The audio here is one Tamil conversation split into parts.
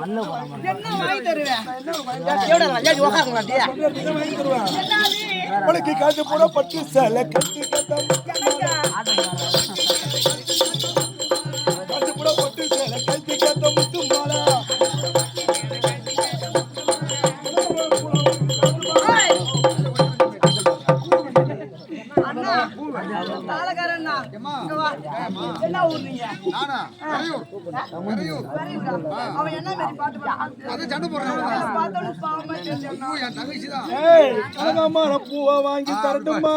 என்ன வாங்கி தருவேன்? உனக்கு காட்டு போட பட்டு சேலை கட்டி காட்டு போட பட்டு சேலை கட்டி கட்ட முத்து மாலா என்ன ஊர் நீங்க? அவன் என்ன மாதிரி பாட்டு பூவா வாங்கி தரட்டுமா?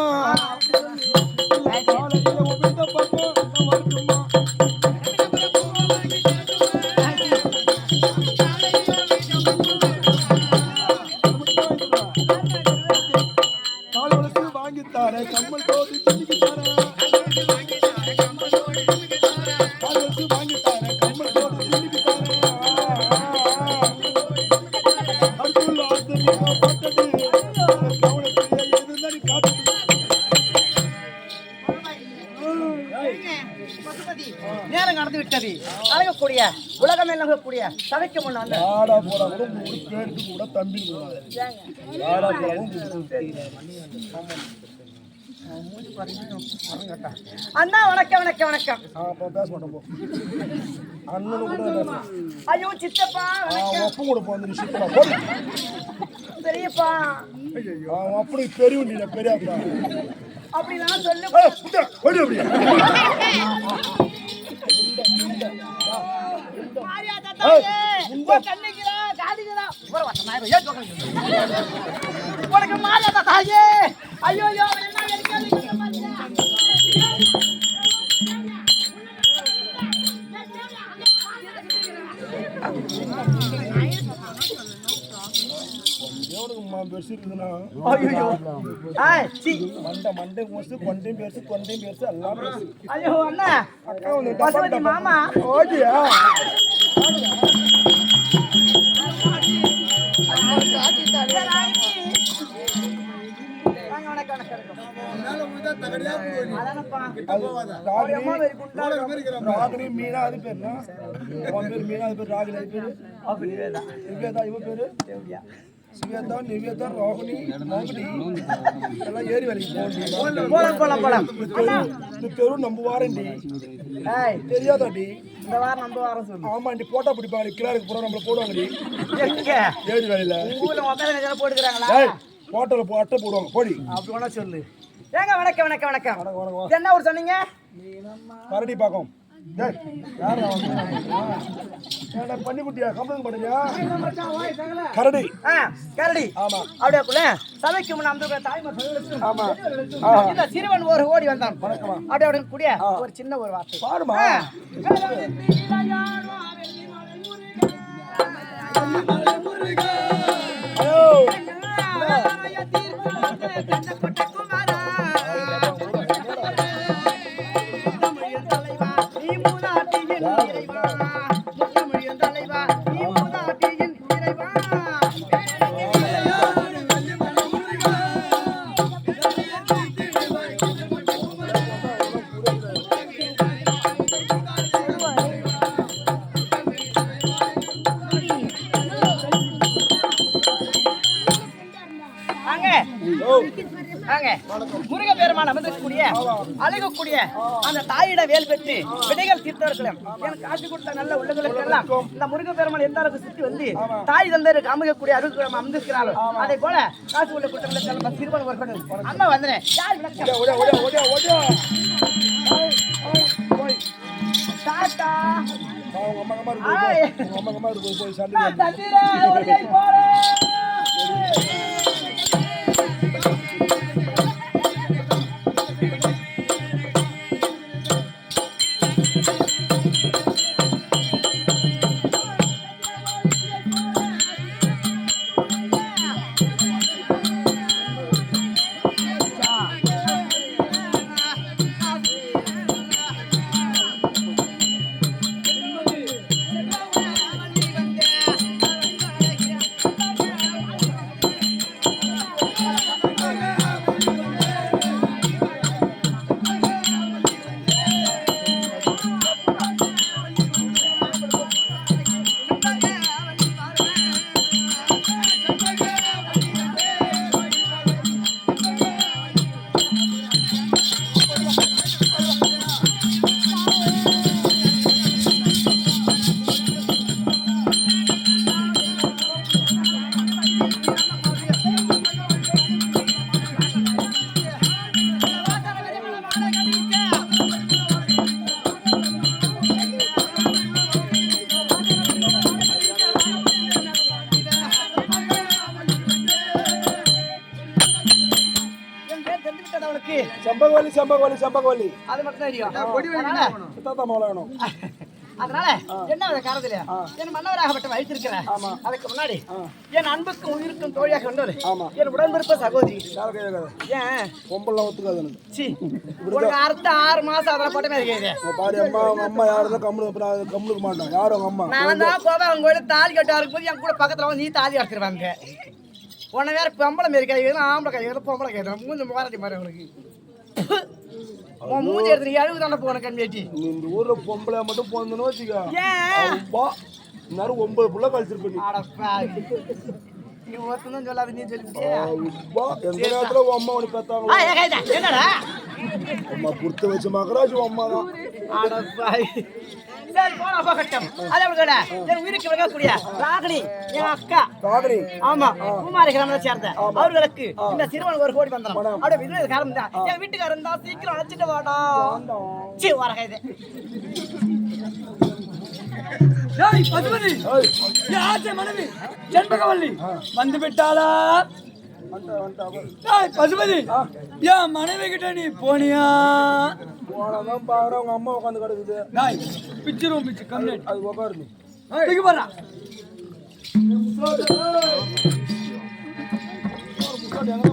வாங்கி தார கம்மல் தோதி நேரம் கடந்து விட்டது. அழகக்கூடிய உலகம் எல்லக்கூடிய சபைக்கு முன்னாடி கூட தம்பி அண்ணா வணக்கம் வணக்கம் வணக்கம். பேச மாட்டோம் அண்ணன் ஐயோ சித்தப்பா ஒப்பம் கூட போந்து பெரியப்பா அப்படி பெரிய பெரியாப்பா அப்படி நான் சொல்லு உனக்கு மாறியாதா தாயே? ஐயோ பெருசு இருக்குதுன்னா மண்டை மோசு கொண்டையும் பெருசு கொண்டையும் பெருசு எல்லாம் பெருசு. ஐயோ அண்ணா அக்கா மாமா ஓடியா மீனா அது பேருனா மீனா அது பேர் ராகினி அது பேரு நிவேதா இவ பேரு சிவேதா நிவேதா ரோகிணி மோகினி எல்லாம் ஏறி வரைக்கும் இந்த தெரு நம்ம வாரண்டி தெரியாதாடி? இந்த வாரம் நம்ம வாரம் சொல்லு. ஆமாண்டி போட்டா பிடிப்பாங்க கிளாருக்கு போறோம் நம்மள போடுவாங்கடி ஏறி வரையில போட்டுக்கிறாங்களா? போட்டோல அட்டை போடுவாங்க போடி அப்படி வேணா சொல்லு. ஏங்க வணக்கம் வணக்கம் வணக்கம். என்ன ஊர் சொன்னீங்க? கரடி பாக்கம். பண்ணிக்குட்டியா கம்பளம் பண்ணுங்க கரடி கரடி. ஆமா அப்படியே சபைக்கு முன்ன ஆமா இந்த சிறுவன் ஒரு ஓடி வந்தான். அப்படியே கூடிய ஒரு சின்ன ஒரு வார்த்தை பாருமா. முருக பெருமான் அமர்ந்திருக்கக்கூடிய அழகக்கூடிய அந்த தாயிட வேல் பெற்று விடைகள் தீர்த்தவர்களும் எனக்கு காட்சி கொடுத்த நல்ல உள்ளங்களுக்கு எல்லாம் இந்த முருக பெருமான் எந்த அளவுக்கு சுற்றி வந்து தாய் தந்தருக்கு அமுகக்கூடிய அருள் அமர்ந்திருக்கிறாரோ அதே போல காசு உள்ள குற்றங்களுக்கு சிறுவன் ஒரு அம்மா வந்தேன். செம்பகவல்லி அது மட்டும் தான் தெரியும். சித்தாத்தா மோளம் வேணும். அதனால என்ன காரணத்துல என் மன்னவராகப்பட்ட வைத்திருக்கிறேன். அதுக்கு முன்னாடி என் அன்புக்கும் உயிருக்கும் தோழியாக கொண்டது என் உடன்பிறப்ப சகோதரி. ஏன் பொம்பளை ஒத்துக்காது சி உனக்கு அடுத்த 6 மாசம் அதெல்லாம் போட்டமே இருக்குது. பாரு அம்மா உங்க அம்மா யாரும் கம்முனுக்க மாட்டோம். யாரும் உங்க அம்மா நான் தான் போவேன் அவங்க கோயில தாலி கட்ட இருக்கும்போது என் கூட பக்கத்துல வந்து நீ தாலி எடுத்துருவாங்க. உன்னை வேற பொம்பளை மாரி கைது ஆம்பளை கைது பொம்பளை கைது மூஞ்சி முகாரடி மாதிரி உனக்கு மூஞ்சி எடுத்து அழுகு தானே போன கண்மேட்டி. இந்த ஊர்ல பொம்பளை மட்டும் போந்தோன்னு வச்சுக்க நேரம் 9 புள்ள கழிச்சிருப்பேன். நீ ஒருத்தனும் சொல்லாத நீ சொல்லிவிட்டியா? எந்த நேரத்துல உன் அம்மா உனக்கு பெத்தாங்க என்னடா அம்மா குடுத்து வச்ச மகராஜ் அம்மா தான். சரி போனா போகட்டும். அதே விட என் உயிருக்கு விளங்கக்கூடிய ராகினி என் அக்கா ராகினி ஆமா குமாரி கிராமத்தை சேர்ந்த அவர்களுக்கு இந்த சிறுவன் 1 கோடி பந்தனம் அப்படியே விருது காரணம் தான். என் வீட்டுக்காரன் தான் சீக்கிரம் அழைச்சிட்டு வாடா. சி வர கைது பசுபதி மனைவி செண்பகவல்லி வந்து விட்டாளா? பசுபதி என் மனைவி கிட்ட நீ போனியா? போனதான் பாக்குற உங்க அம்மா உட்காந்து கிடக்குது. பிச்சிரும் பிச்சு கம்ப்ளீட் அது உட்காருது. தூக்கி போடுறா. எங்க